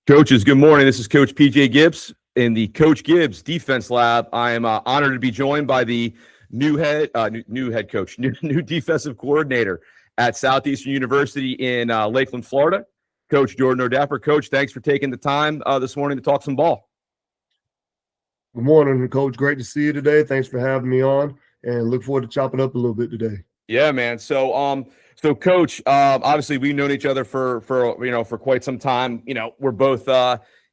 Coaches, good morning. This is Coach PJ Gibbs in the Coach Gibbs Defense Lab. I am honored to be joined by the new defensive coordinator at Southeastern University in Lakeland, Florida, Coach Jordan Odaffer. Coach, thanks for taking the time this morning to talk some ball. Good morning, Coach. Great to see you today. Thanks for having me on, and look forward to chopping up a little bit today. Yeah, man. So Coach, obviously we've known each other for quite some time. We're both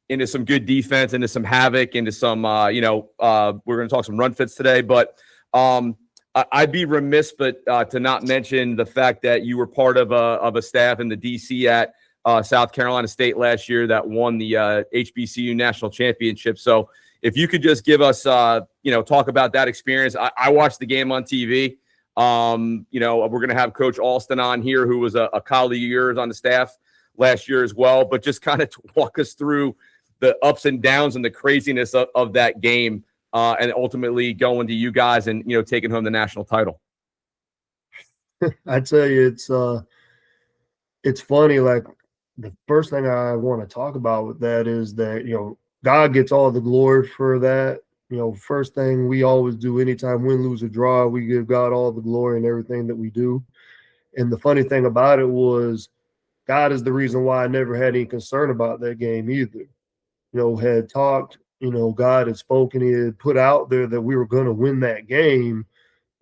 into some good defense, into some havoc, into some we're going to talk some run fits today. But I'd be remiss to not mention the fact that you were part of a staff in the DC at South Carolina State last year that won the HBCU national championship. So if you could just give us talk about that experience. I watched the game on TV. We're going to have Coach Alston on here, who was a colleague of yours on the staff last year as well, but just kind of walk us through the ups and downs and the craziness of that game, and ultimately going to you guys and, taking home the national title. I tell you, it's funny. Like, the first thing I want to talk about with that is that, God gets all the glory for that. First thing we always do anytime win, lose, or draw, we give God all the glory and everything that we do. And the funny thing about it was God is the reason why I never had any concern about that game either. Had talked, God had spoken, he had put out there that we were going to win that game.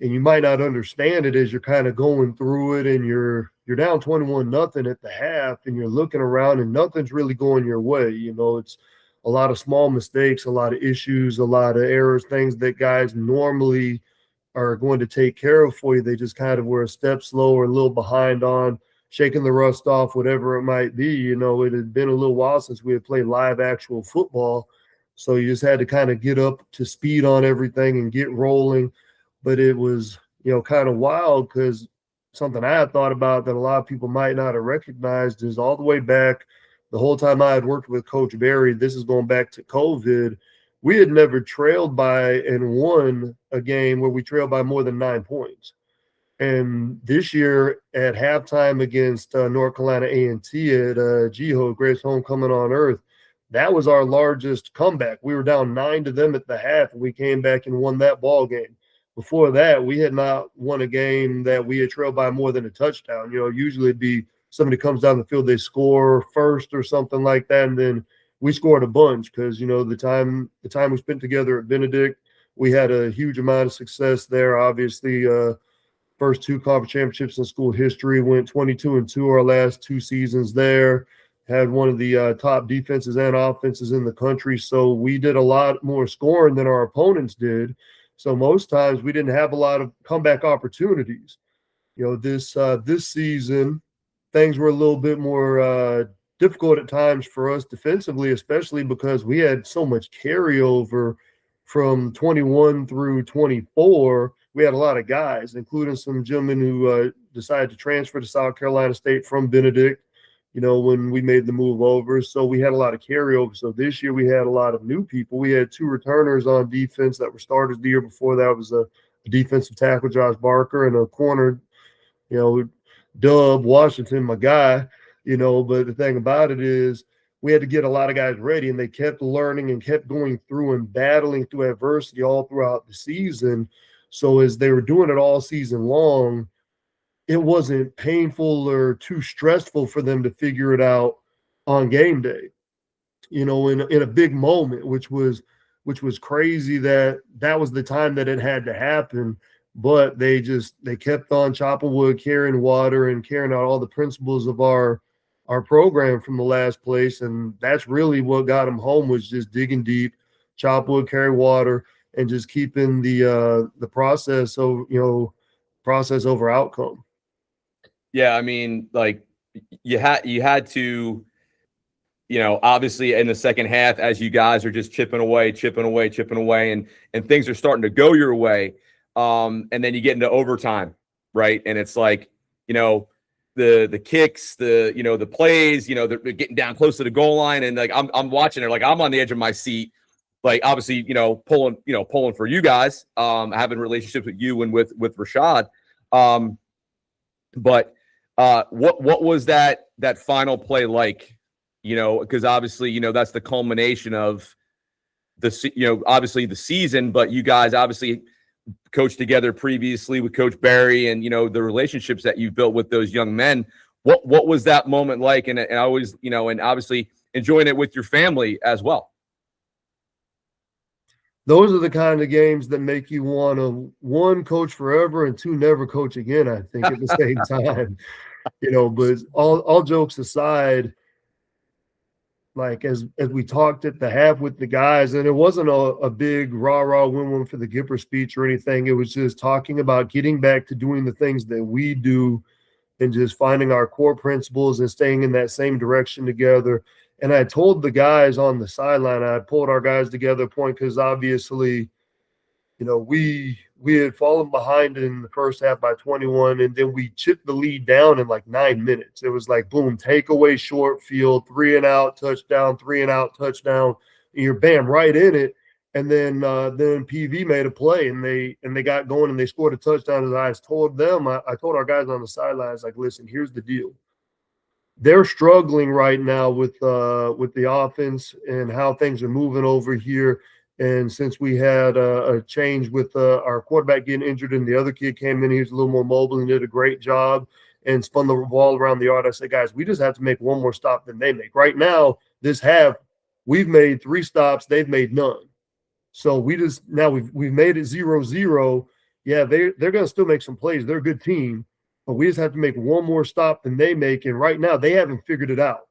And you might not understand it as you're kind of going through it, and you're down 21-0 at the half, and you're looking around and nothing's really going your way. It's a lot of small mistakes, a lot of issues, a lot of errors, things that guys normally are going to take care of for you. They just kind of were a step slow or a little behind on shaking the rust off, whatever it might be. It had been a little while since we had played live actual football. So you just had to kind of get up to speed on everything and get rolling. But it was, kind of wild, because something I had thought about that a lot of people might not have recognized is all the way back, the whole time I had worked with Coach Barry, this is going back to COVID, we had never trailed by and won a game where we trailed by more than 9 points. And this year at halftime against North Carolina A&T at GHO, Greatest Homecoming on Earth, that was our largest comeback. We were down 9 to them at the half, and we came back and won that ball game. Before that, we had not won a game that we had trailed by more than a touchdown. Usually it'd be somebody comes down the field, they score first or something like that, and then we scored a bunch because, the time we spent together at Benedict, we had a huge amount of success there. Obviously, first 2 conference championships in school history, went 22-2 our last 2 seasons there, had one of the top defenses and offenses in the country. So we did a lot more scoring than our opponents did. So most times we didn't have a lot of comeback opportunities. This season, things were a little bit more difficult at times for us defensively, especially because we had so much carryover from 21 through 24. We had a lot of guys, including some gentlemen who decided to transfer to South Carolina State from Benedict, when we made the move over. So we had a lot of carryover. So this year we had a lot of new people. We had 2 returners on defense that were starters the year before. That was a defensive tackle, Josh Barker, and a corner, Dub Washington, my guy, but the thing about it is we had to get a lot of guys ready, and they kept learning and kept going through and battling through adversity all throughout the season. So as they were doing it all season long, it wasn't painful or too stressful for them to figure it out on game day, in a big moment, which was crazy that was the time that it had to happen. But they kept on chopping wood, carrying water, and carrying out all the principles of our program from the last place. And that's really what got them home, was just digging deep, chop wood, carry water, and just keeping the process process over outcome. Yeah, I mean, like, you had to, obviously in the second half, as you guys are just chipping away, and things are starting to go your way. And then you get into overtime, right? And it's like, the kicks, the plays, they're getting down close to the goal line, and like I'm watching it, like I'm on the edge of my seat, like obviously, pulling for you guys, having relationships with you and with Rashad. But what was that final play like because obviously, that's the culmination of obviously the season, but you guys obviously coached together previously with Coach Barry, and, the relationships that you've built with those young men. What was that moment like? And I always, and obviously enjoying it with your family as well. Those are the kind of games that make you want to, one, coach forever, and two, never coach again, I think, at the same time. But all jokes aside, like as we talked at the half with the guys, and it wasn't a big rah-rah win-win for the Gipper speech or anything. It was just talking about getting back to doing the things that we do and just finding our core principles and staying in that same direction together. And I told the guys on the sideline, I pulled our guys together point, because obviously, we had fallen behind in the first half by 21, and then we chipped the lead down in like 9 minutes. It was like, boom, takeaway, short field, 3-and-out, touchdown, 3-and-out, touchdown. And you're bam right in it. And then PV made a play, and they got going, and they scored a touchdown. As I told them, I told our guys on the sidelines, like, listen, here's the deal. They're struggling right now with the offense and how things are moving over here. And since we had a change with our quarterback getting injured and the other kid came in, he was a little more mobile and did a great job and spun the ball around the yard. I said, guys, we just have to make one more stop than they make. Right now, this half, we've made 3 stops. They've made none. So we've made it 0-0. Yeah, they're going to still make some plays. They're a good team, but we just have to make one more stop than they make. And right now, they haven't figured it out.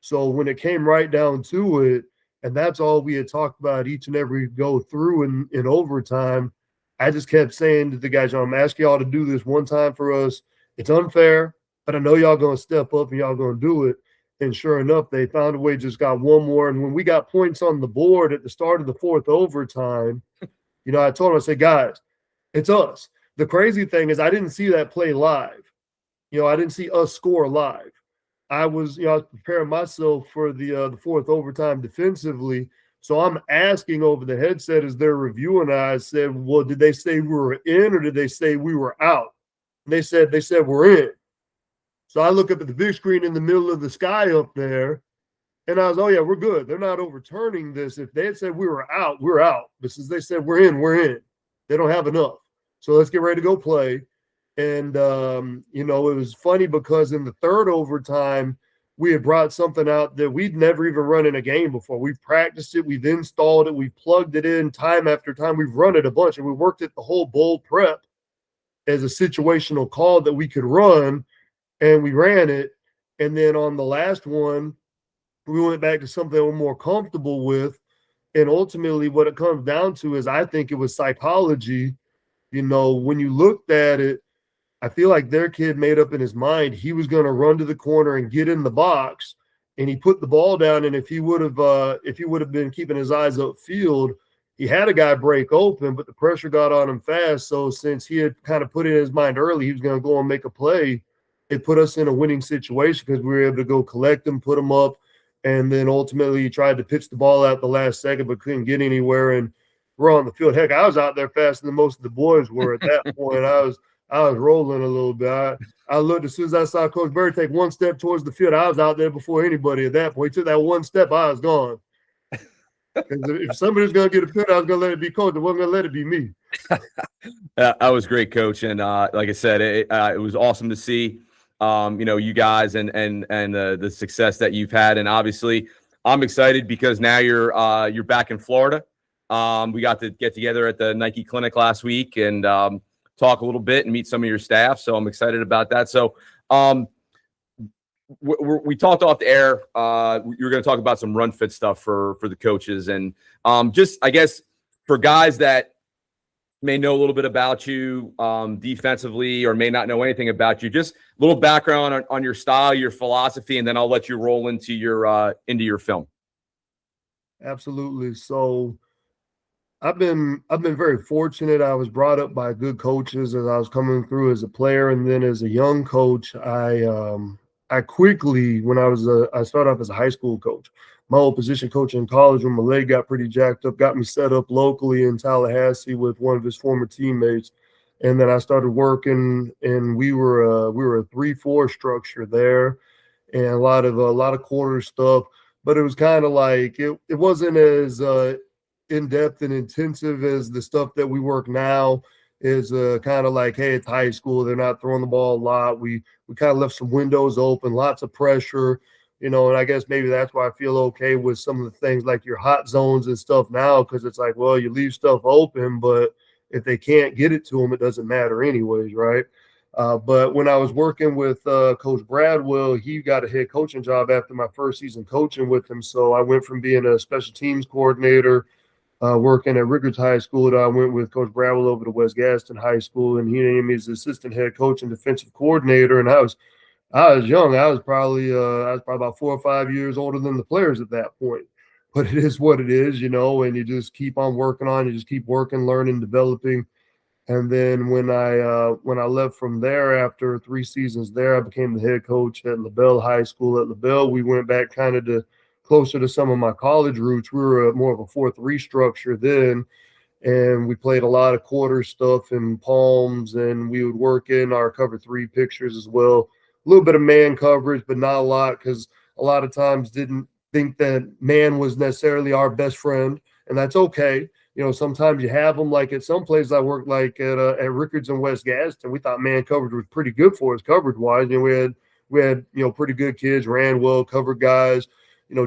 So when it came right down to it, and that's all we had talked about each and every go through in overtime, I just kept saying to the guys, I'm asking y'all to do this one time for us. It's unfair, but I know y'all going to step up and y'all going to do it. And sure enough, they found a way, just got one more. And when we got points on the board at the start of the 4th overtime, I told them, I said, guys, it's us. The crazy thing is I didn't see that play live. I didn't see us score live. I was preparing myself for the 4th overtime defensively. So I'm asking over the headset as they're reviewing. I said, well, did they say we were in or did they say we were out? And they said we're in. So I look up at the big screen in the middle of the sky up there, and I was, oh, yeah, we're good. They're not overturning this. If they had said we were out, we're out. But since they said we're in, we're in. They don't have enough. So let's get ready to go play. And, it was funny because in the 3rd overtime, we had brought something out that we'd never even run in a game before. We've practiced it. We've installed it. We've plugged it in time after time. We've run it a bunch, and we worked it the whole bowl prep as a situational call that we could run, and we ran it. And then on the last one, we went back to something we're more comfortable with. And ultimately what it comes down to is I think it was psychology. When you looked at it, I feel like their kid made up in his mind he was going to run to the corner and get in the box, and he put the ball down. And if he would have been keeping his eyes upfield, he had a guy break open, but the pressure got on him fast. So since he had kind of put in his mind early he was going to go and make a play, it put us in a winning situation because we were able to go collect him, put him up, and then ultimately he tried to pitch the ball out the last second but couldn't get anywhere. And we're on the field. Heck, I was out there faster than most of the boys were at that point. I was rolling a little bit. I looked as soon as I saw Coach Bird take one step towards the field. I was out there before anybody at that point. He took that one step, I was gone. If somebody's going to get a penalty, I was going to let it be Coach. I wasn't going to let it be me. That was great, Coach. And like I said, it was awesome to see, you guys and the success that you've had. And obviously, I'm excited because now you're back in Florida. We got to get together at the Nike Clinic last week and talk a little bit and meet some of your staff. So I'm excited about that. So we talked off the air. You're going to talk about some run fit stuff for the coaches. And just, I guess, for guys that may know a little bit about you defensively or may not know anything about you, just a little background on your style, your philosophy, and then I'll let you roll into your film. Absolutely. So I've been very fortunate. I was brought up by good coaches as I was coming through as a player, and then as a young coach, I quickly, when I started off as a high school coach, my old position coach in college, when my leg got pretty jacked up, got me set up locally in Tallahassee with one of his former teammates, and then I started working, and we were a 3-4 structure there. and a lot of quarter stuff. But it was kind of like it wasn't as in depth and intensive as the stuff that we work now. Is kind of like, hey, it's high school. They're not throwing the ball a lot. We kind of left some windows open, lots of pressure, and I guess maybe that's why I feel okay with some of the things like your hot zones and stuff now, because it's like, well, you leave stuff open, but if they can't get it to them, it doesn't matter anyways, right? But when I was working with Coach Bradwell, he got a head coaching job after my first season coaching with him. So I went from being a special teams coordinator, working at Rickards High School, to I went with Coach Bradwell over to West Gaston High School, and he named me as assistant head coach and defensive coordinator. And I was young. I was probably about 4 or 5 years older than the players at that point. But it is what it is, and you just keep on working on. You just keep working, learning, developing. And then when I left from there after 3 seasons there, I became the head coach at LaBelle High School. At LaBelle, we went back kind of to closer to some of my college roots. We were more of a 4-3 structure then, and we played a lot of quarter stuff and palms, and we would work in our cover 3 pictures as well. A little bit of man coverage, but not a lot, because a lot of times didn't think that man was necessarily our best friend, and that's okay. Sometimes you have them, like at some places I worked, like at Rickards and West Gaston, we thought man coverage was pretty good for us coverage wise. We had pretty good kids, ran well, covered guys,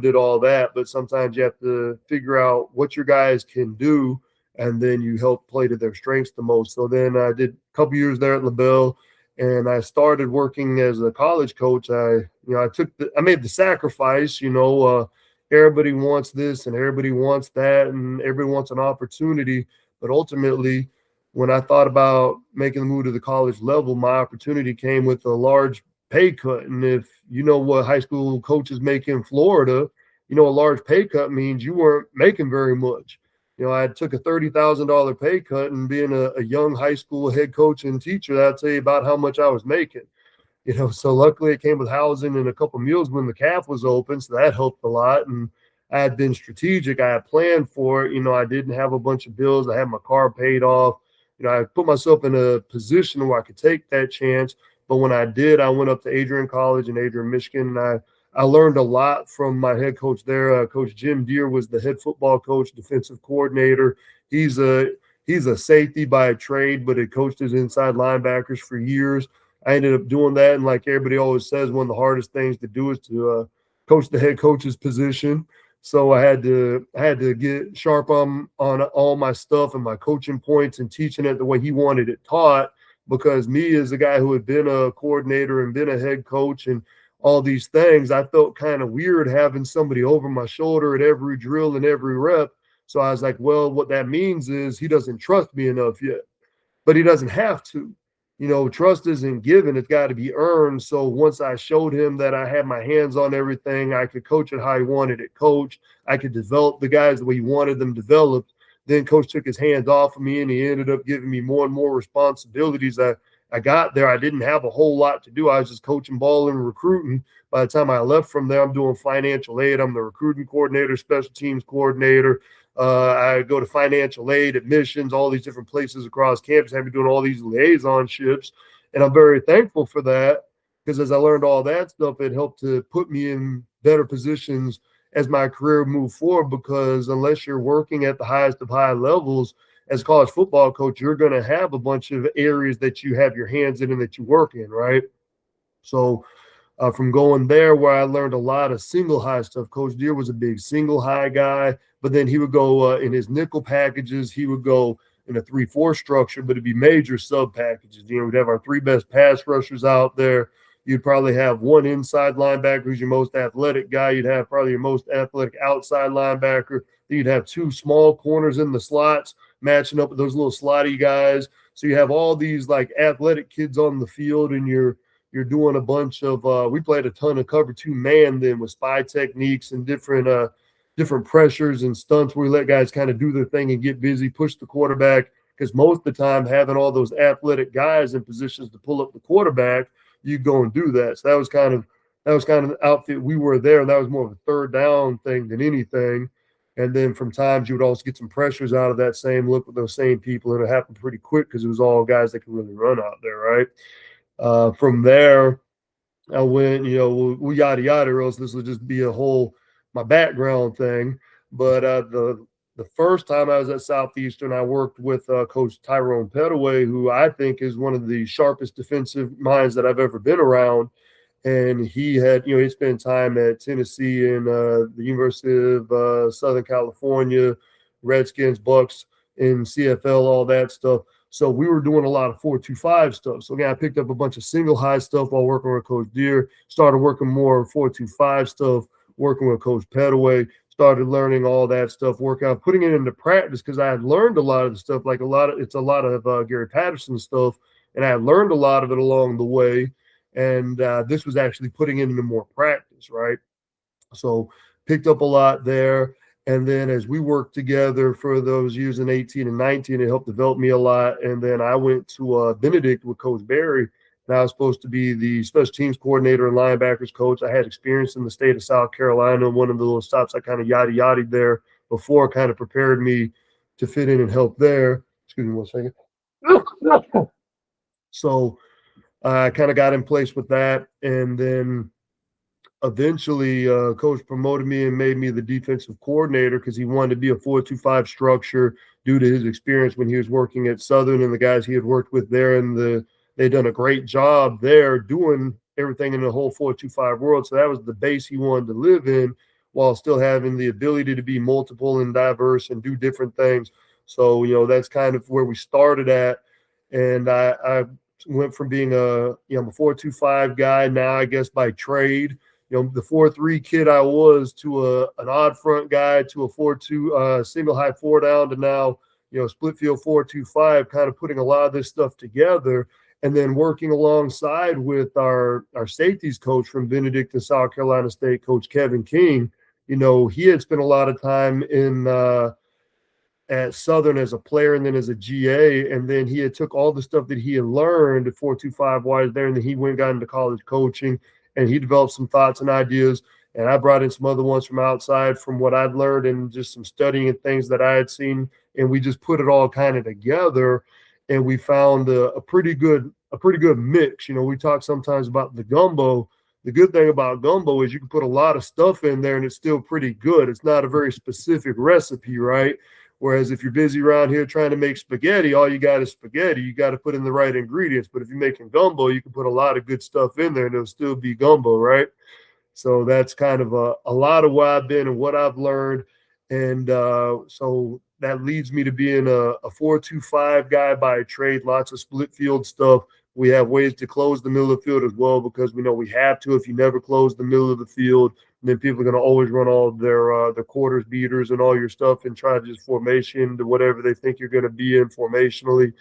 did all that. But sometimes you have to figure out what your guys can do, and then you help play to their strengths the most. So then I did a couple years there at LaBelle, and I started working as a college coach. I made the sacrifice. Everybody wants this and everybody wants that, and everybody wants an opportunity. But ultimately, when I thought about making the move to the college level, my opportunity came with a large pay cut. And if you know what high school coaches make in Florida, a large pay cut means you weren't making very much. I took a $30,000 pay cut, and being a young high school head coach and teacher, I'll tell you about how much I was making. So luckily it came with housing and a couple meals when the calf was open. So that helped a lot. And I had been strategic. I had planned for it. I didn't have a bunch of bills. I had my car paid off. I put myself in a position where I could take that chance. But when I did, I went up to Adrian College in Adrian, Michigan, and I learned a lot from my head coach there. Coach Jim Deere was the head football coach, defensive coordinator. He's a safety by trade, but he coached his inside linebackers for years. I ended up doing that, and like everybody always says, one of the hardest things to do is to coach the head coach's position. So I had to get sharp on all my stuff and my coaching points and teaching it the way he wanted it taught, because me as a guy who had been a coordinator and been a head coach and all these things, I felt kind of weird having somebody over my shoulder at every drill and every rep. So I was like, well, what that means is he doesn't trust me enough yet, but he doesn't have to. Trust isn't given, it's got to be earned. So once I showed him that I had my hands on everything, I could coach it how he wanted it coached, I could develop the guys the way he wanted them developed, then coach took his hands off of me, and he ended up giving me more and more responsibilities. I got there, I didn't have a whole lot to do. I was just coaching ball and recruiting. By the time I left from there, I'm doing financial aid. I'm the recruiting coordinator, special teams coordinator. I go to financial aid, admissions, all these different places across campus. I've been doing all these liaisonships, and I'm very thankful for that, because as I learned all that stuff, it helped to put me in better positions as my career moved forward, because unless you're working at the highest of high levels as a college football coach, you're going to have a bunch of areas that you have your hands in and that you work in, right? So from going there, where I learned a lot of single high stuff. Coach Deere was a big single high guy, but then he would go in his nickel packages, he would go in a 3-4 structure, but it'd be major sub packages. We'd have our 3 best pass rushers out there. You'd probably have 1 inside linebacker who's your most athletic guy. You'd have probably your most athletic outside linebacker. Then you'd have 2 small corners in the slots matching up with those little slotty guys. So you have all these like athletic kids on the field, and you're doing a bunch of we played a ton of cover 2 man then with spy techniques and different pressures and stunts where we let guys kind of do their thing and get busy, push the quarterback, because most of the time having all those athletic guys in positions to pull up the quarterback, you go and do that. So that was kind of the outfit we were there. That was more of a third down thing than anything. And then from times you would also get some pressures out of that same look with those same people, and it happened pretty quick because it was all guys that could really run out there, right? From there, I went, we yada yada, or else this will just be a whole my background thing. But the first time I was at Southeastern, I worked with Coach Tyrone Petaway, who I think is one of the sharpest defensive minds that I've ever been around. And he had, he spent time at Tennessee and the University of Southern California, Redskins, Bucks, in CFL, all that stuff. So we were doing a lot of 4-2-5 stuff. So again, I picked up a bunch of single high stuff while working with Coach Deere, started working more 4-2-5 stuff, working with Coach Petaway, started learning all that stuff, working out, putting it into practice because I had learned a lot of the stuff, it's a lot of Gary Patterson stuff, and I had learned a lot of it along the way. And this was actually putting it into more practice, right? So picked up a lot there. And then as we worked together for those years in 18 and 19, it helped develop me a lot. And then I went to Benedict with Coach Barry. And I was supposed to be the special teams coordinator and linebackers coach. I had experience in the state of South Carolina. One of the little stops I kind of yada-yada there before kind of prepared me to fit in and help there. Excuse me one second. So I kind of got in place with that. And then eventually coach promoted me and made me the defensive coordinator because he wanted to be a 4-2-5 structure due to his experience when he was working at Southern and the guys he had worked with there. And they'd done a great job there doing everything in the whole 4-2-5 world. So that was the base he wanted to live in while still having the ability to be multiple and diverse and do different things. So, that's kind of where we started at. And I went from being I'm a 4-2-5 guy now, I guess, by trade. The 4-3 kid I was to an odd front guy to a 4-2 single high 4 down to now, split field 4-2-5, kind of putting a lot of this stuff together. And then working alongside with our safeties coach from Benedict and South Carolina State, Coach Kevin King. He had spent a lot of time at Southern as a player and then as a GA. And then he had took all the stuff that he had learned at 4-2-5 wise there. And then he went and got into college coaching and he developed some thoughts and ideas. And I brought in some other ones from outside from what I'd learned and just some studying and things that I had seen. And we just put it all kind of together and we found a pretty good mix. We talk sometimes about the gumbo. The good thing about gumbo is you can put a lot of stuff in there and it's still pretty good. It's not a very specific recipe, right? Whereas if you're busy around here trying to make spaghetti, all you got is spaghetti. You got to put in the right ingredients. But if you're making gumbo, you can put a lot of good stuff in there and it'll still be gumbo, right? So that's kind of a lot of where I've been and what I've learned. And so that leads me to being a 4-2-5 guy by trade, lots of split field stuff. We have ways to close the middle of the field as well because we know we have to. If you never close the middle of the field, then people are going to always run all their quarters, beaters, and all your stuff and try to just formation to whatever they think you're going to be in formationally.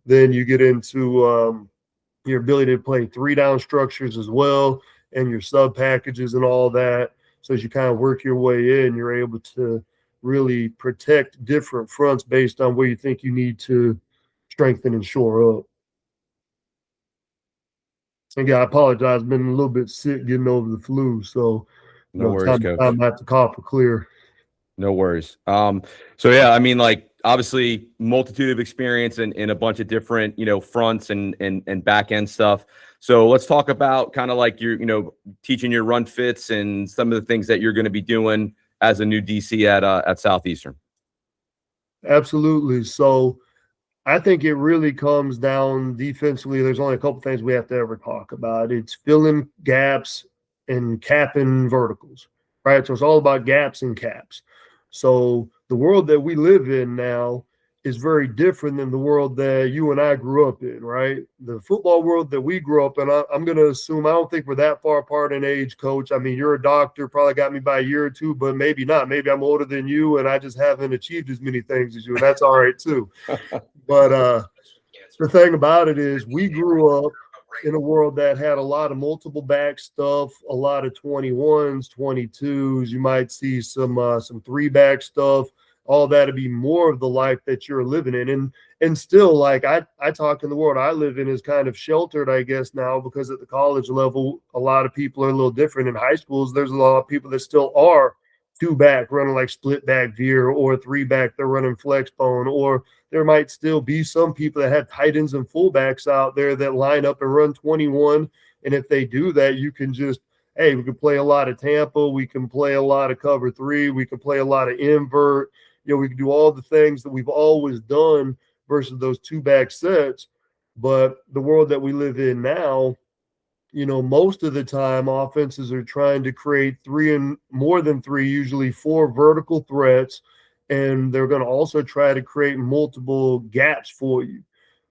Then you get into your ability to play 3-down structures as well and your sub packages and all that. So as you kind of work your way in, you're able to really protect different fronts based on where you think you need to strengthen and shore up. Again, I apologize. I've been a little bit sick getting over the flu. So no worries, Coach. I have to cough or clear. No worries. So yeah, I mean, like obviously multitude of experience in a bunch of different, fronts and back end stuff. So let's talk about kind of like your, teaching your run fits and some of the things that you're going to be doing as a new DC at Southeastern. Absolutely. So I think it really comes down defensively. There's only a couple things we have to ever talk about. It's filling gaps and capping verticals, right? So it's all about gaps and caps. So the world that we live in now is very different than the world that you and I grew up in, right? The football world that we grew up in, I'm going to assume, I don't think we're that far apart in age, Coach. I mean, you're a doctor, probably got me by a year or two, but maybe not. Maybe I'm older than you and I just haven't achieved as many things as you, and that's all right too. But the thing about it is we grew up in a world that had a lot of multiple back stuff, a lot of 21s, 22s. You might see some 3-back stuff. All that to be more of the life that you're living in. And still, like I talk in the world I live in is kind of sheltered, I guess, now, because at the college level, a lot of people are a little different. In high schools, there's a lot of people that still are 2-back running like split back veer, or 3-back, they're running flex bone, or there might still be some people that have tight ends and fullbacks out there that line up and run 21 And if they do that, you can just, hey, we can play a lot of Tampa. We can play a lot of cover 3. We can play a lot of invert. We can do all the things that we've always done versus those 2-back sets. But the world that we live in now, most of the time offenses are trying to create 3 and more than 3, usually 4 vertical threats. And they're going to also try to create multiple gaps for you.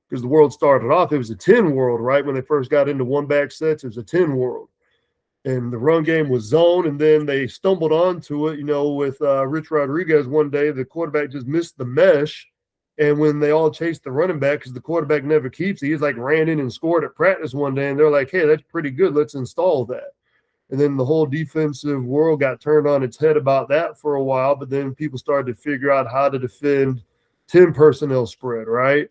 Because the world started off, it was a 10 world, right? When they first got into 1-back sets, it was a 10 world. And the run game was zone, and then they stumbled onto it, with Rich Rodriguez one day. The quarterback just missed the mesh, and when they all chased the running back, because the quarterback never keeps it, he's like ran in and scored at practice one day, and they're like, hey, that's pretty good. Let's install that. And then the whole defensive world got turned on its head about that for a while, but then people started to figure out how to defend 10 personnel spread, right?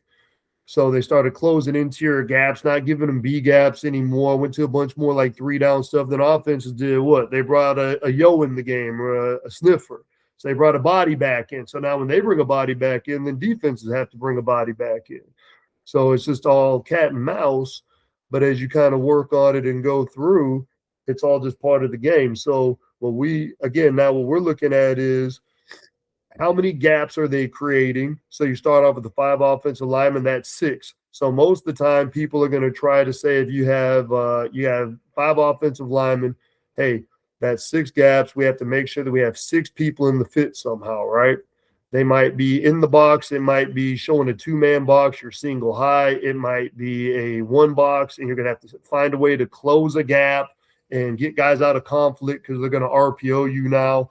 So they started closing interior gaps, not giving them B gaps anymore. Went to a bunch more like 3-down stuff. Then offenses did what? They brought a yo in the game, or a sniffer. So they brought a body back in. So now when they bring a body back in, then defenses have to bring a body back in. So it's just all cat and mouse. But as you kind of work on it and go through, it's all just part of the game. So what we're looking at is, how many gaps are they creating? So you start off with the 5 offensive linemen, that's 6. So most of the time, people are going to try to say, if you have 5 offensive linemen, hey, that's 6 gaps. We have to make sure that we have 6 people in the fit somehow, right? They might be in the box. It might be showing a 2-man box. You're single high. It might be a 1 box, and you're going to have to find a way to close a gap and get guys out of conflict because they're going to RPO you now.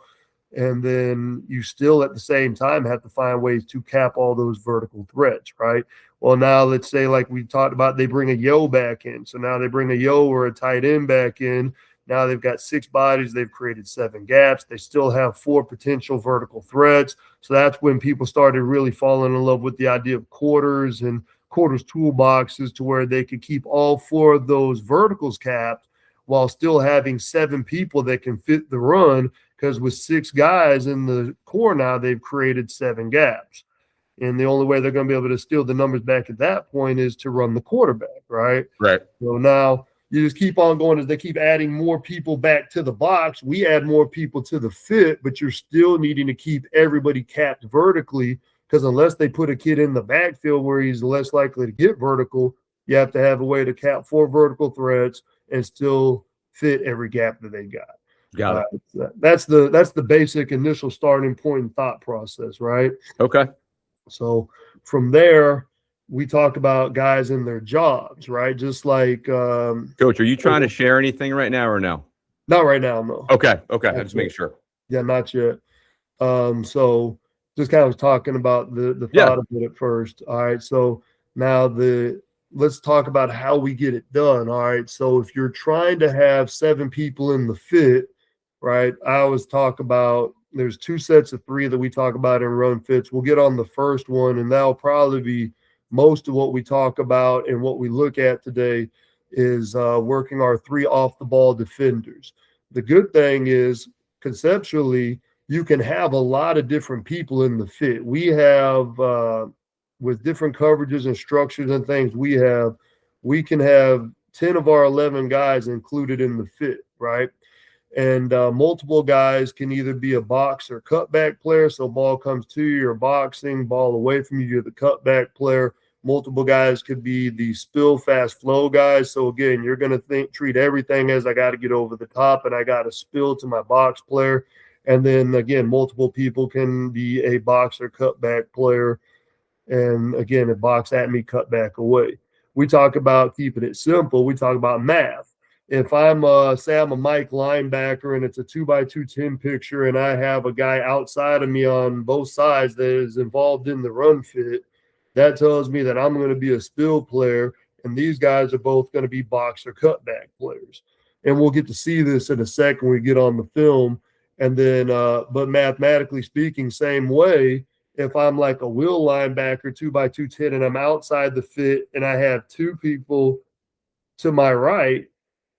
And then you still at the same time have to find ways to cap all those vertical threats, right? Well, now let's say, like we talked about, they bring a yo back in. So now they bring a yo or a tight end back in. Now they've got 6 bodies. They've created 7 gaps. They still have 4 potential vertical threats. So that's when people started really falling in love with the idea of quarters and quarters toolboxes, to where they could keep all 4 of those verticals capped while still having 7 people that can fit the run. Because with 6 guys in the core now, they've created 7 gaps. And the only way they're going to be able to steal the numbers back at that point is to run the quarterback, right? Right. So now you just keep on going as they keep adding more people back to the box. We add more people to the fit, but you're still needing to keep everybody capped vertically, because unless they put a kid in the backfield where he's less likely to get vertical, you have to have a way to cap 4 vertical threats and still fit every gap that they got. Got it. That's the basic initial starting point and thought process, right? Okay. So from there, we talk about guys and their jobs, right? Just like Coach, are you trying to share anything right now or no? Not right now, no. Okay. I just making sure. Yeah, not yet. So just kind of talking about the thought of it at first. All right. So now let's talk about how we get it done. All right. So if you're trying to have 7 people in the fit, right? I always talk about, there's 2 sets of 3 that we talk about in run fits. We'll get on the first one, and that'll probably be most of what we talk about and what we look at today is working our 3 off the ball defenders. The good thing is, conceptually, you can have a lot of different people in the fit. We have, with different coverages and structures and things we can have 10 of our 11 guys included in the fit, right? And multiple guys can either be a box or cutback player. So ball comes to you, you're boxing, ball away from you, you're the cutback player. Multiple guys could be the spill fast flow guys. So again, you're going to treat everything as I got to get over the top and I got to spill to my box player. And then again, multiple people can be a box or cutback player. And again, a box at me, cutback away. We talk about keeping it simple. We talk about math. If I'm say I'm a Mike linebacker and it's a 2x2 10 picture and I have a guy outside of me on both sides that is involved in the run fit, that tells me that I'm going to be a spill player and these guys are both going to be box or cutback players. And we'll get to see this in a second when we get on the film. And then, but mathematically speaking, same way, if I'm like a will linebacker 2x2 10 and I'm outside the fit and I have 2 people to my right,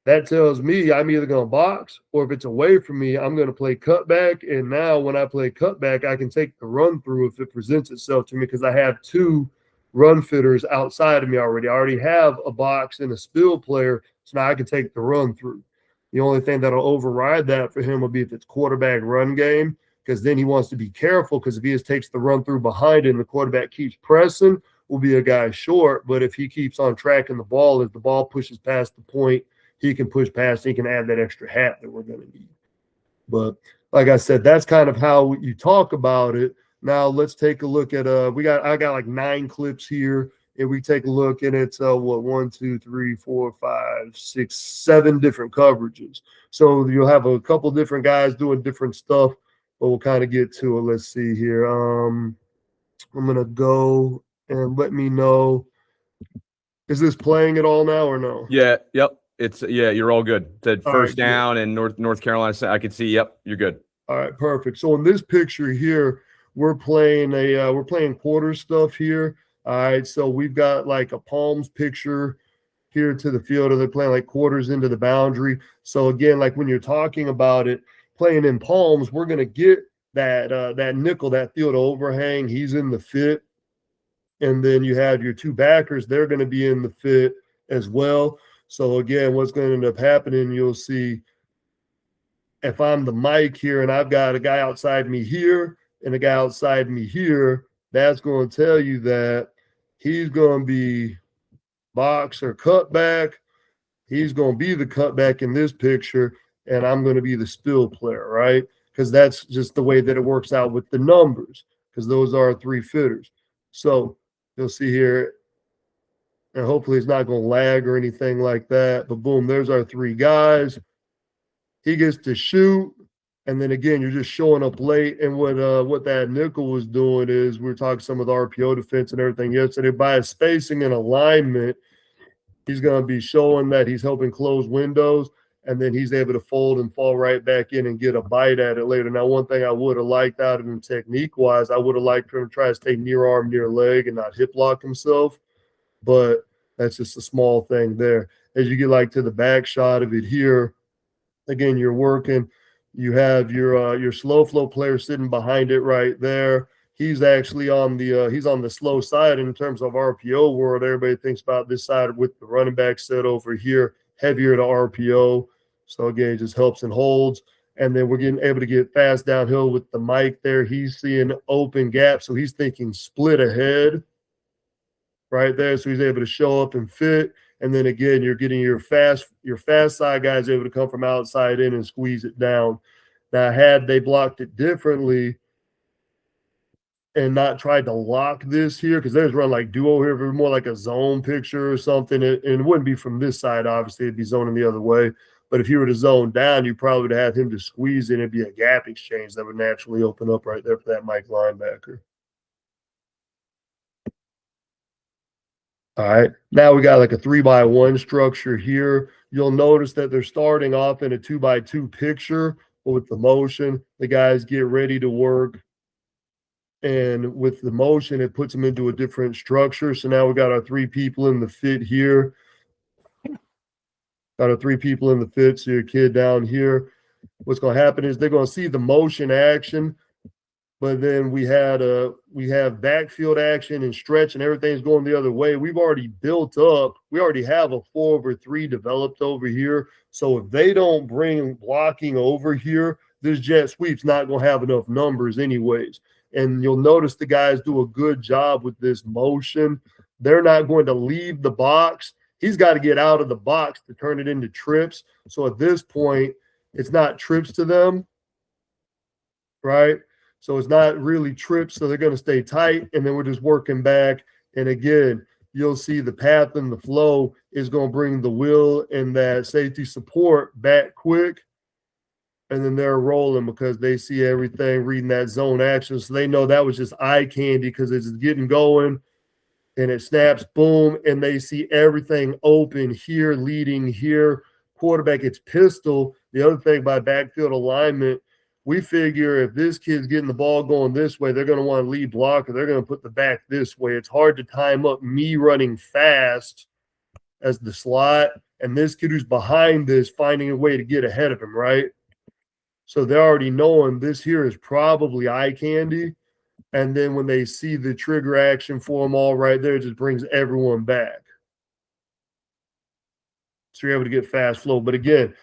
that tells me I'm either going to box, or if it's away from me, I'm going to play cutback. And now when I play cutback, I can take the run through if it presents itself to me, because I have 2 run fitters outside of me already. I already have a box and a spill player. So now I can take the run through. The only thing that'll override that for him will be if it's quarterback run game, because then he wants to be careful, because if he just takes the run through behind it and the quarterback keeps pressing, will be a guy short. But if he keeps on tracking the ball, as the ball pushes past the point, he can push past, he can add that extra hat that we're going to need. But like I said, that's kind of how you talk about it. Now let's take a look at I got like 9 clips here, and we take a look, and it's 1, 2, 3, 4, 5, 6, 7 different coverages. So you'll have a couple different guys doing different stuff, but we'll kind of get to it. Let's see here. I'm gonna go and let me know. Is this playing at all now or no? Yeah. Yep. You're all good. The All first right, down and North Carolina. I can see. Yep. You're good. All right, perfect. So in this picture here, we're playing quarter stuff here. All right, so we've got like a palms picture here to the field, and they're playing like quarters into the boundary. So again, like when you're talking about it, playing in palms, we're gonna get that nickel, that field overhang. He's in the fit, and then you have your 2 backers. They're going to be in the fit as well. So again, what's going to end up happening, you'll see, if I'm the Mike here and I've got a guy outside me here and a guy outside me here, that's going to tell you that he's going to be box or cutback. He's going to be the cutback in this picture, and I'm going to be the spill player, right? Because that's just the way that it works out with the numbers, because those are 3 fitters. So you'll see here, and hopefully it's not going to lag or anything like that, but boom, there's our 3 guys. He gets to shoot, and then again, you're just showing up late. And what that nickel was doing is, we were talking some of the RPO defense and everything yesterday, by his spacing and alignment, he's going to be showing that he's helping close windows, and then he's able to fold and fall right back in and get a bite at it later. Now, one thing I would have liked out of him technique-wise, I would have liked him to try to stay near arm, near leg, and not hip lock himself, but that's just a small thing there. As you get like to the back shot of it here, again, you're working. You have your slow flow player sitting behind it right there. He's actually on the slow side in terms of RPO world. Everybody thinks about this side with the running back set over here, heavier to RPO. So again, it just helps and holds. And then we're getting able to get fast downhill with the Mike there. He's seeing open gaps, so he's thinking split ahead right there. So he's able to show up and fit. And then again, you're getting your fast side guys able to come from outside in and squeeze it down. Now, had they blocked it differently and not tried to lock this here, because there's run like duo here, more like a zone picture or something, and it wouldn't be from this side, obviously, it'd be zoning the other way. But if you were to zone down, you probably would have him to squeeze in. It'd be a gap exchange that would naturally open up right there for that Mike linebacker. All right, now we got like a 3-by-1 structure here. You'll notice that they're starting off in a 2-by-2 picture, but with the motion, the guys get ready to work. And with the motion, it puts them into a different structure. So now we got our 3 people in the fit here. Got our 3 people in the fit. So your kid down here, what's going to happen is they're going to see the motion action, but then we have backfield action and stretch, and everything's going the other way. We've already built up. We already have a 4/3 developed over here. So if they don't bring blocking over here, this jet sweep's not going to have enough numbers anyways. And you'll notice the guys do a good job with this motion. They're not going to leave the box. He's got to get out of the box to turn it into trips. So at this point, it's not trips to them, right? So it's not really trips, so they're going to stay tight, and then we're just working back. And again, you'll see the path and the flow is going to bring the will and that safety support back quick, and then they're rolling because they see everything, reading that zone action, so they know that was just eye candy because it's getting going, and it snaps, boom, and they see everything open here, leading here. Quarterback gets pistol. The other thing by backfield alignment, we figure if this kid's getting the ball going this way, they're going to want to lead block, or they're going to put the back this way. It's hard to time up me running fast as the slot, and this kid who's behind this finding a way to get ahead of him, right? So they're already knowing this here is probably eye candy. And then when they see the trigger action for them all right there, it just brings everyone back. So you're able to get fast flow. But again,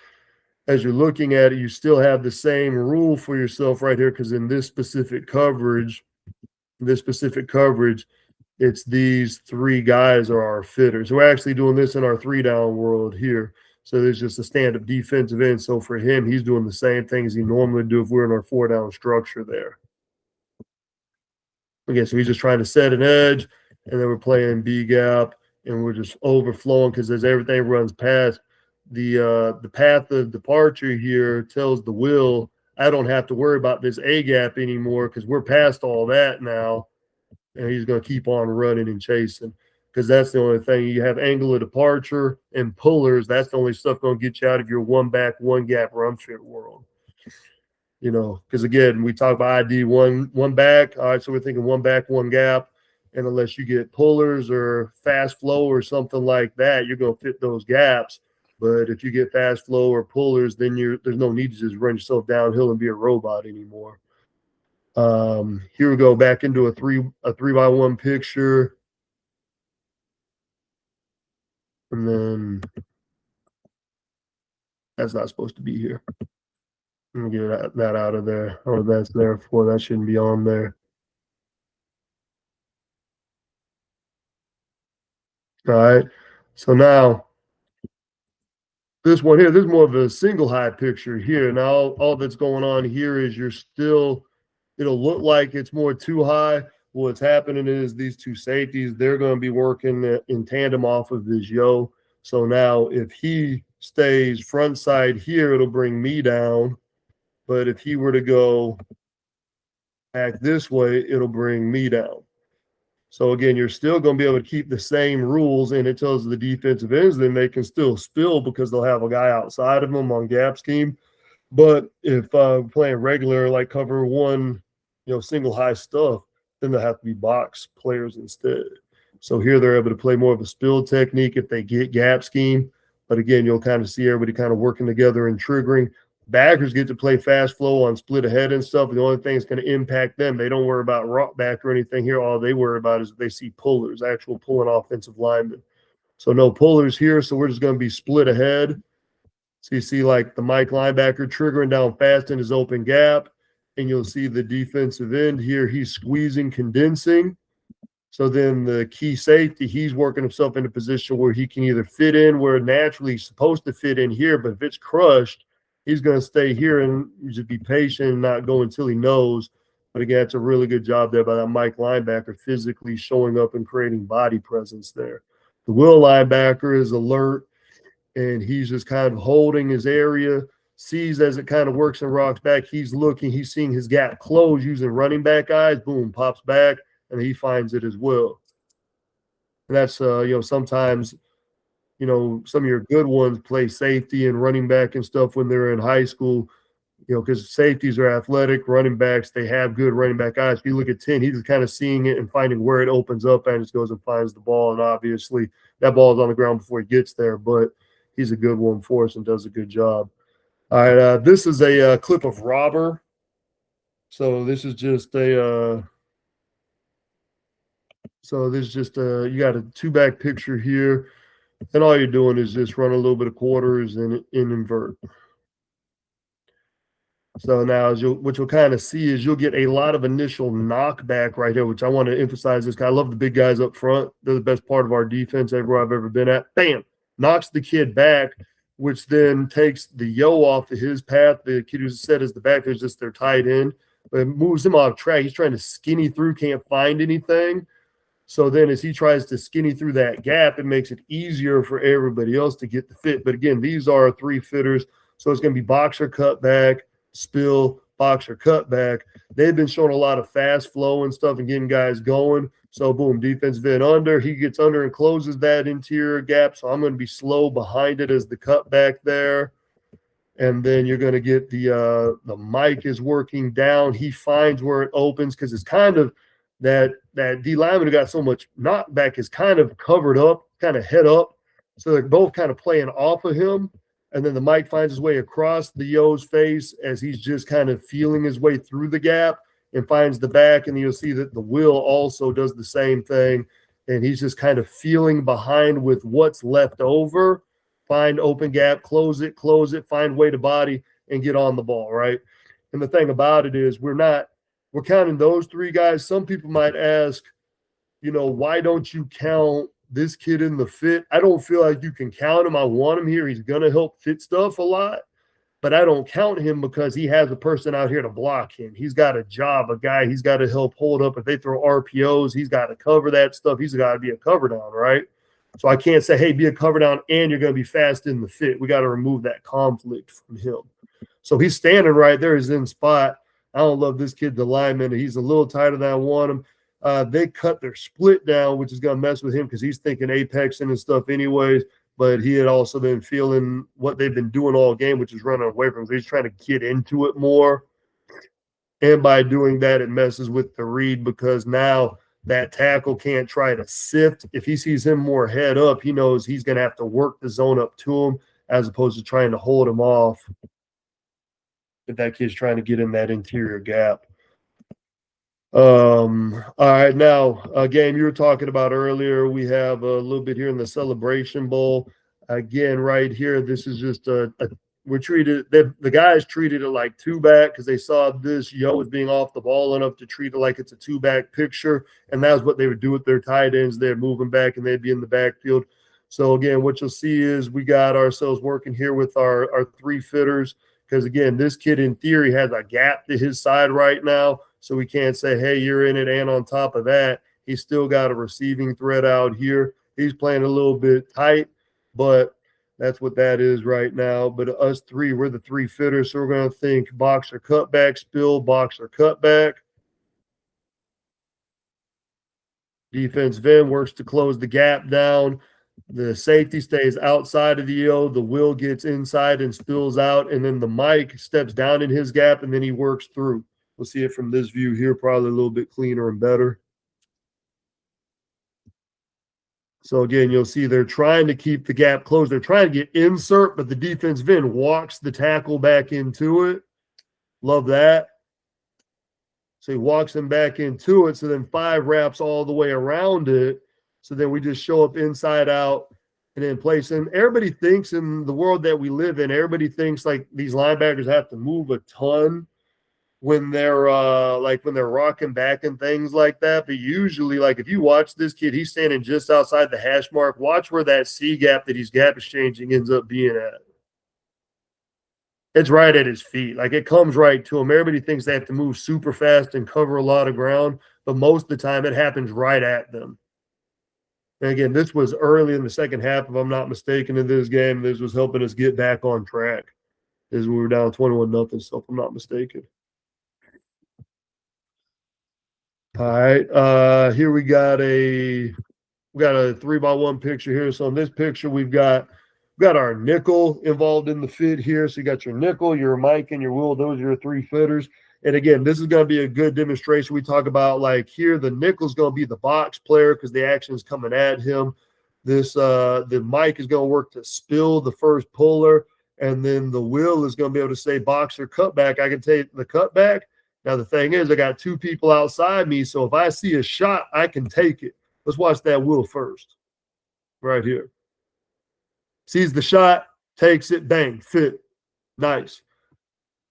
as you're looking at it, you still have the same rule for yourself right here, because in this specific coverage, it's these three guys are our fitters. We're actually doing this in our 3-down world here. So there's just a stand-up defensive end. So for him, he's doing the same thing as he normally do if we're in our 4-down structure there. Okay, so he's just trying to set an edge, and then we're playing B gap, and we're just overflowing because as everything runs past, the path of departure here tells the will, I don't have to worry about this A gap anymore because we're past all that now, and he's going to keep on running and chasing because that's the only thing. You have angle of departure and pullers. That's the only stuff going to get you out of your one back, one gap run fit world. You know, because again, we talk about ID one back. All right, so we're thinking one back, one gap. And unless you get pullers or fast flow or something like that, you're going to fit those gaps. But if you get fast flow or pullers, then there's no need to just run yourself downhill and be a robot anymore. Here we go back into a 3x1 picture. And then that's not supposed to be here. Let me get that out of there. Oh, that's there for. That shouldn't be on there. All right. So now this one here, this is more of a single high picture here. Now all that's going on here is it'll look like it's more too high. What's happening is these two safeties, they're going to be working in tandem off of this yo. So now if he stays front side here, it'll bring me down. But if he were to go back this way, it'll bring me down. So again, you're still going to be able to keep the same rules, and it tells the defensive ends then they can still spill because they'll have a guy outside of them on gap scheme. But if playing regular, like cover one, single high stuff, then they'll have to be box players instead. So here they're able to play more of a spill technique if they get gap scheme. But again, you'll kind of see everybody kind of working together and triggering. Backers get to play fast flow on split ahead and stuff. The only thing that's going to impact them, they don't worry about rock back or anything here. All they worry about is they see pullers, actual pulling offensive linemen. So no pullers here, so we're just going to be split ahead. So you see like the Mike linebacker triggering down fast in his open gap, and you'll see the defensive end here. He's squeezing, condensing. So then the key safety, he's working himself in a position where he can either fit in where naturally he's supposed to fit in here, but if it's crushed, he's going to stay here and just be patient and not go until he knows. But again, it's a really good job there by that Mike linebacker physically showing up and creating body presence there. The Will linebacker is alert, and he's just kind of holding his area, sees as it kind of works and rocks back. He's looking, he's seeing his gap close using running back eyes. Boom, pops back, and he finds it as well. And that's, sometimes – some of your good ones play safety and running back and stuff when they're in high school, because safeties are athletic, running backs, they have good running back eyes. If you look at 10, he's just kind of seeing it and finding where it opens up and just goes and finds the ball. And obviously that ball is on the ground before he gets there, but he's a good one for us and does a good job. All right, this is a clip of Robber. So this is just you got a two-back picture here. And all you're doing is just run a little bit of quarters and invert. So now what you'll kind of see is you'll get a lot of initial knockback right here, which I want to emphasize this guy. I love the big guys up front. They're the best part of our defense everywhere I've ever been at. Bam! Knocks the kid back, which then takes the yo off of his path. The kid who's set as the back, there's just their tight end. But it moves him off track. He's trying to skinny through, can't find anything. So then as he tries to skinny through that gap, it makes it easier for everybody else to get the fit. But again, these are 3 fitters. So it's going to be boxer, cutback, spill, boxer, cutback. They've been showing a lot of fast flow and stuff and getting guys going. So boom, defensive end under. He gets under and closes that interior gap. So I'm going to be slow behind it as the cutback there. And then you're going to get the Mike is working down. He finds where it opens because it's kind of that D lineman who got so much knockback is kind of covered up, kind of head up. So they're both kind of playing off of him. And then the Mike finds his way across the yo's face as he's just kind of feeling his way through the gap and finds the back. And you'll see that the Will also does the same thing. And he's just kind of feeling behind with what's left over. find open gap, close it, find way to body, and get on the ball, right? And the thing about it is we're counting those three guys. Some people might ask, why don't you count this kid in the fit? I don't feel like you can count him. I want him here. He's going to help fit stuff a lot, but I don't count him because he has a person out here to block him. He's got a job, a guy he's got to help hold up. If they throw RPOs, he's got to cover that stuff. He's got to be a cover down, right? So I can't say, hey, be a cover down and you're going to be fast in the fit. We got to remove that conflict from him. So he's standing right there. He's in spot. I don't love this kid, the lineman. He's a little tighter than I want him. They cut their split down, which is going to mess with him because he's thinking apexing and stuff anyways. But he had also been feeling what they've been doing all game, which is running away from him. So he's trying to get into it more. And by doing that, it messes with the read because now that tackle can't try to sift. If he sees him more head up, he knows he's going to have to work the zone up to him as opposed to trying to hold him off if that kid's trying to get in that interior gap. All right, now a game you were talking about earlier, we have a little bit here in the Celebration Bowl. Again, right here, this is just the guys treated it like two-back because they saw this Yo as being off the ball enough to treat it like it's a two-back picture, and that's what they would do with their tight ends. They'd move them back, and they'd be in the backfield. So, again, what you'll see is we got ourselves working here with our three fitters because, again, this kid in theory has a gap to his side right now. So we can't say, hey, you're in it. And on top of that, he's still got a receiving threat out here. He's playing a little bit tight, but that's what that is right now. But us three, we're the three fitters. So we're going to think box or cutback, spill, box or cutback. Defensive end works to close the gap down. The safety stays outside of the EO. The will gets inside and spills out. And then the Mike steps down in his gap, and then he works through. We'll see it from this view here, probably a little bit cleaner and better. So, again, you'll see they're trying to keep the gap closed. They're trying to get insert, but the defensive end walks the tackle back into it. Love that. So he walks him back into it. So then 5 wraps all the way around it. So then we just show up inside out and in place. And everybody thinks in the world that we live in, everybody thinks like these linebackers have to move a ton when they're rocking back and things like that. But usually, like if you watch this kid, he's standing just outside the hash mark. Watch where that C gap that he's gap exchanging ends up being at. It's right at his feet. Like it comes right to him. Everybody thinks they have to move super fast and cover a lot of ground, but most of the time it happens right at them. And again, this was early in the second half, if I'm not mistaken, in this game. This was helping us get back on track. This is when we were down 21-0, so if I'm not mistaken. All right, here we got a 3-by-1 picture here. So in this picture, we've got our nickel involved in the fit here. So you got your nickel, your Mike, and your Will. Those are your 3 fitters. And again, this is going to be a good demonstration. We talk about like here, the nickel's going to be the box player because the action is coming at him. The Mike is going to work to spill the first puller, and then the Will is going to be able to say box or cutback. I can take the cutback. Now the thing is, I got 2 people outside me, so if I see a shot, I can take it. Let's watch that Will first, right here. Sees the shot, takes it, bang, fit, nice.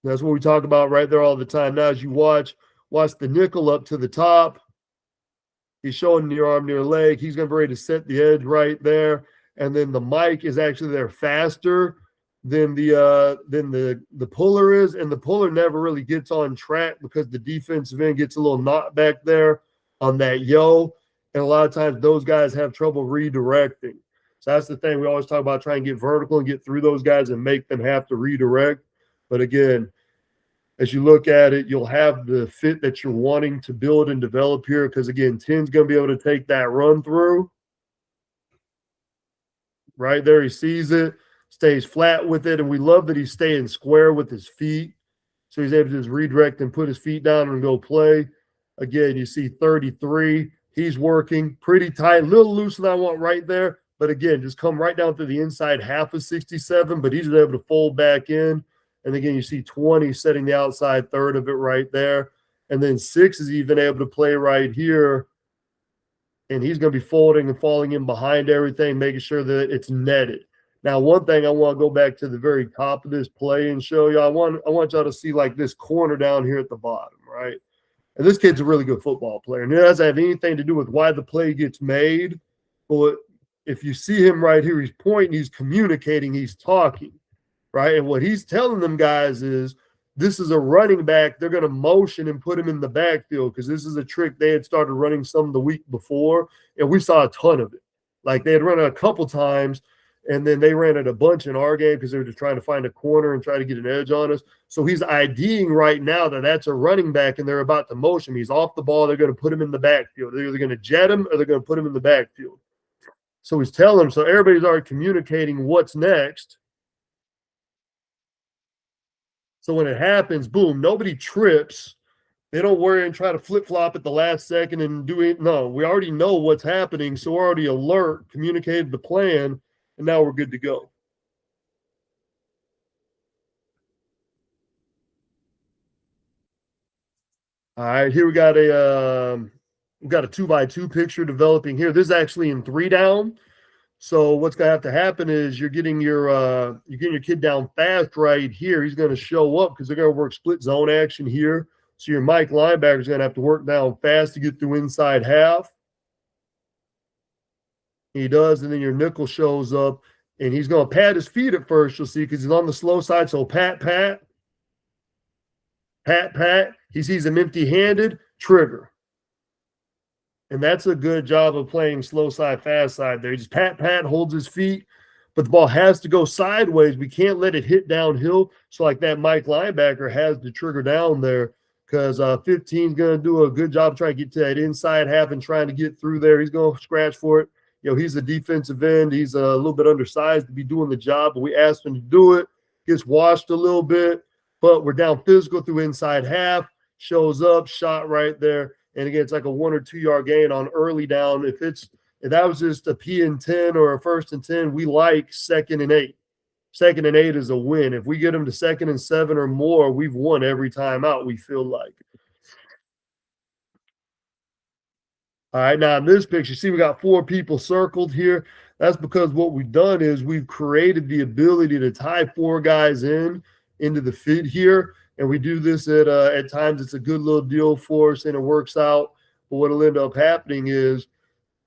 That's what we talk about right there all the time. Now, as you watch the nickel up to the top. He's showing your arm, near leg. He's going to be ready to set the edge right there. And then the Mike is actually there faster than the puller is. And the puller never really gets on track because the defensive end gets a little knocked back there on that Yo. And a lot of times those guys have trouble redirecting. So that's the thing. We always talk about trying to get vertical and get through those guys and make them have to redirect. But again, as you look at it, you'll have the fit that you're wanting to build and develop here because, again, 10's going to be able to take that run through. Right there, he sees it, stays flat with it, and we love that he's staying square with his feet. So he's able to just redirect and put his feet down and go play. Again, you see 33. He's working pretty tight, a little looser than I want right there. But, again, just come right down through the inside half of 67, but he's able to fold back in. And again, you see 20 setting the outside third of it right there. And then 6 is even able to play right here. And he's going to be folding and falling in behind everything, making sure that it's netted. Now, one thing I want to go back to the very top of this play and show you. I want y'all to see like this corner down here at the bottom, right? And this kid's a really good football player. And it doesn't have anything to do with why the play gets made. But if you see him right here, he's pointing, he's communicating, he's talking, right? And what he's telling them guys is this is a running back. They're going to motion and put him in the backfield because this is a trick they had started running some the week before. And we saw a ton of it. Like they had run it a couple times. And then they ran it a bunch in our game because they were just trying to find a corner and try to get an edge on us. So he's IDing right now that that's a running back and they're about to motion him. He's off the ball. They're going to put him in the backfield. They're either going to jet him or they're going to put him in the backfield. So he's telling them. So everybody's already communicating what's next. So when it happens, boom, nobody trips. They don't worry and try to flip-flop at the last second and do it. No, we already know what's happening. So we're already alert, communicated the plan. And now we're good to go. All right, here we got a 2x2 picture developing here. This is actually in 3 down. So what's gonna have to happen is you're getting your kid down fast right here. He's gonna show up because they're gonna work split zone action here. So your Mike linebacker is gonna have to work down fast to get through inside half. He does, and then your nickel shows up. And he's going to pat his feet at first, you'll see, because he's on the slow side. So pat, pat, pat, pat. He sees him empty-handed, trigger. And that's a good job of playing slow side, fast side there. He just pat, pat, holds his feet. But the ball has to go sideways. We can't let it hit downhill. So like that Mike linebacker has to trigger down there because 15 is going to do a good job trying to get to that inside half and trying to get through there. He's going to scratch for it. You know, he's a defensive end. He's a little bit undersized to be doing the job, but we asked him to do it. Gets washed a little bit, but we're down physical through inside half. Shows up, shot right there. And again, it's like a 1 or 2 yard gain on early down. If that was just a P and 10 or a 1st and 10, we like 2nd and 8. 2nd and 8 is a win. If we get them to 2nd and 7 or more, we've won every time out, we feel like. All right, now in this picture, see we got 4 people circled here. That's because what we've done is we've created the ability to tie 4 guys into the fit here. And we do this at times. It's a good little deal for us, and it works out. But what'll end up happening is,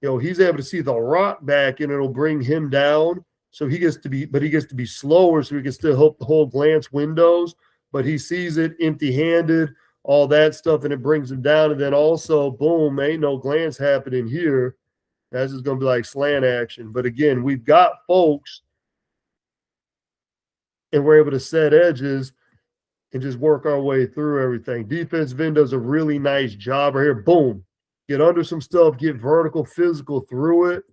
you know, he's able to see the rock back, and it'll bring him down. So he gets to be slower, so he can still help the whole glance windows. But he sees it empty-handed, all that stuff, and it brings him down. And then also, boom, ain't no glance happening here. That's just going to be like slant action. But again, we've got folks, and we're able to set edges and just work our way through everything. Defensive end does a really nice job right here. Boom. Get under some stuff, get vertical, physical through it.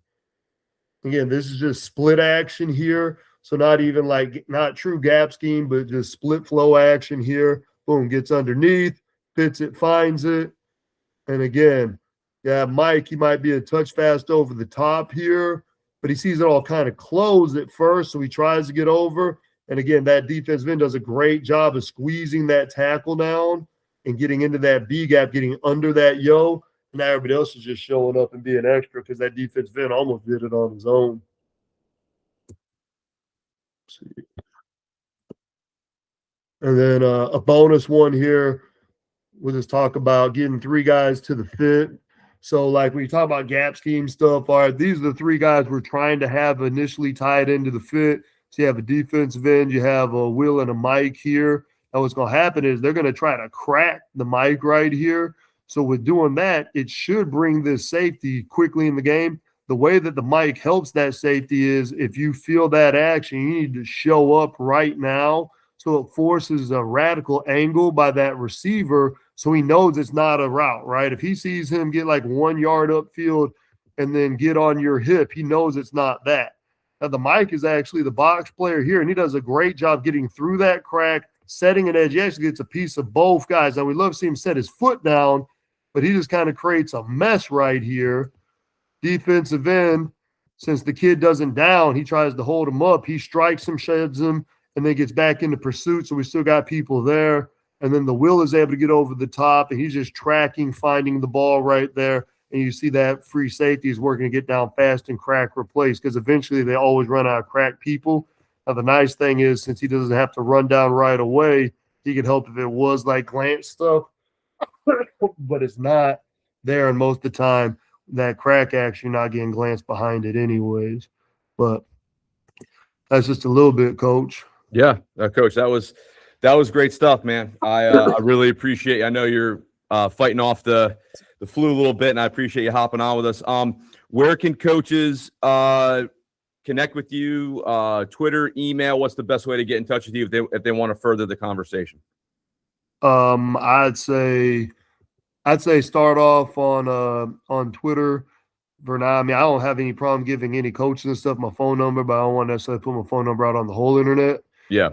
Again, this is just split action here. So not true gap scheme, but just split flow action here. Boom, gets underneath, fits it, finds it. And again, yeah, Mike, he might be a touch fast over the top here, but he sees it all kind of closed at first, so he tries to get over. And again, that defensive end does a great job of squeezing that tackle down and getting into that B gap, getting under that yo. And now everybody else is just showing up and being extra because that defensive end almost did it on his own. Let's see. And then a bonus one here, we'll just talk about getting 3 guys to the fit. So like when you talk about gap scheme stuff, all right, these are the 3 guys we're trying to have initially tied into the fit. So you have a defensive end, you have a Will and a Mike here. And what's going to happen is they're going to try to crack the Mike right here. So with doing that, it should bring this safety quickly in the game. The way that the Mike helps that safety is if you feel that action, you need to show up right now. So it forces a radical angle by that receiver so he knows it's not a route, right? If he sees him get like 1 yard upfield and then get on your hip, he knows it's not that. Now, the Mike is actually the box player here, and he does a great job getting through that crack, setting an edge. He actually gets a piece of both guys. Now, we love to see him set his foot down, but he just kind of creates a mess right here. Defensive end, since the kid doesn't down, he tries to hold him up. He strikes him, sheds him, and then gets back into pursuit, so we still got people there. And then the Will is able to get over the top, and he's just tracking, finding the ball right there. and you see that free safety is working to get down fast and crack replace, because eventually they always run out of crack people. Now, the nice thing is, since he doesn't have to run down right away, he can help if it was like glance stuff, but it's not there. And most of the time, that crack action, you're not getting glance behind it anyways. But that's just a little bit, Coach. Yeah, Coach, that was great stuff, man. I really appreciate. I know you're fighting off the flu a little bit, and I appreciate you hopping on with us. Where can coaches connect with you? Twitter, email. What's the best way to get in touch with you if they want to further the conversation? I'd say start off on Twitter for now. I mean, I don't have any problem giving any coaches and stuff my phone number, but I don't want to necessarily put my phone number out on the whole internet. Yeah.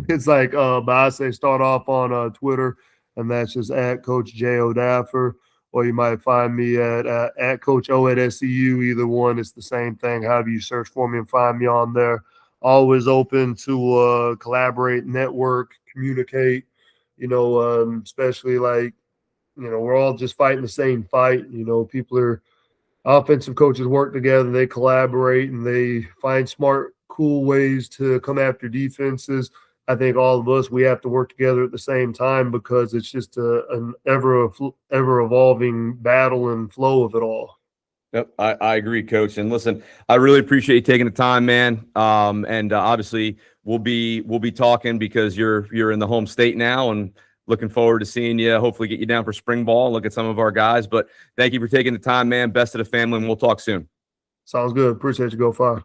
It's like, but I say start off on Twitter, and that's just at Coach J Odaffer, or you might find me at Coach O at SEU. Either one, it's the same thing. However you search for me and find me on there. Always open to collaborate, network, communicate. You know, especially like, you know, we're all just fighting the same fight. You know, people are offensive coaches work together, they collaborate, and they find smart, cool ways to come after defenses. I think all of us, we have to work together at the same time, because it's just an ever evolving battle and flow of it all. Yep, I agree, Coach. And listen, I really appreciate you taking the time, man. And obviously, we'll be talking, because you're in the home state now, and looking forward to seeing you. Hopefully, get you down for spring ball and look at some of our guys. But thank you for taking the time, man. Best of the family, and we'll talk soon. Sounds good. Appreciate you. Go Fire.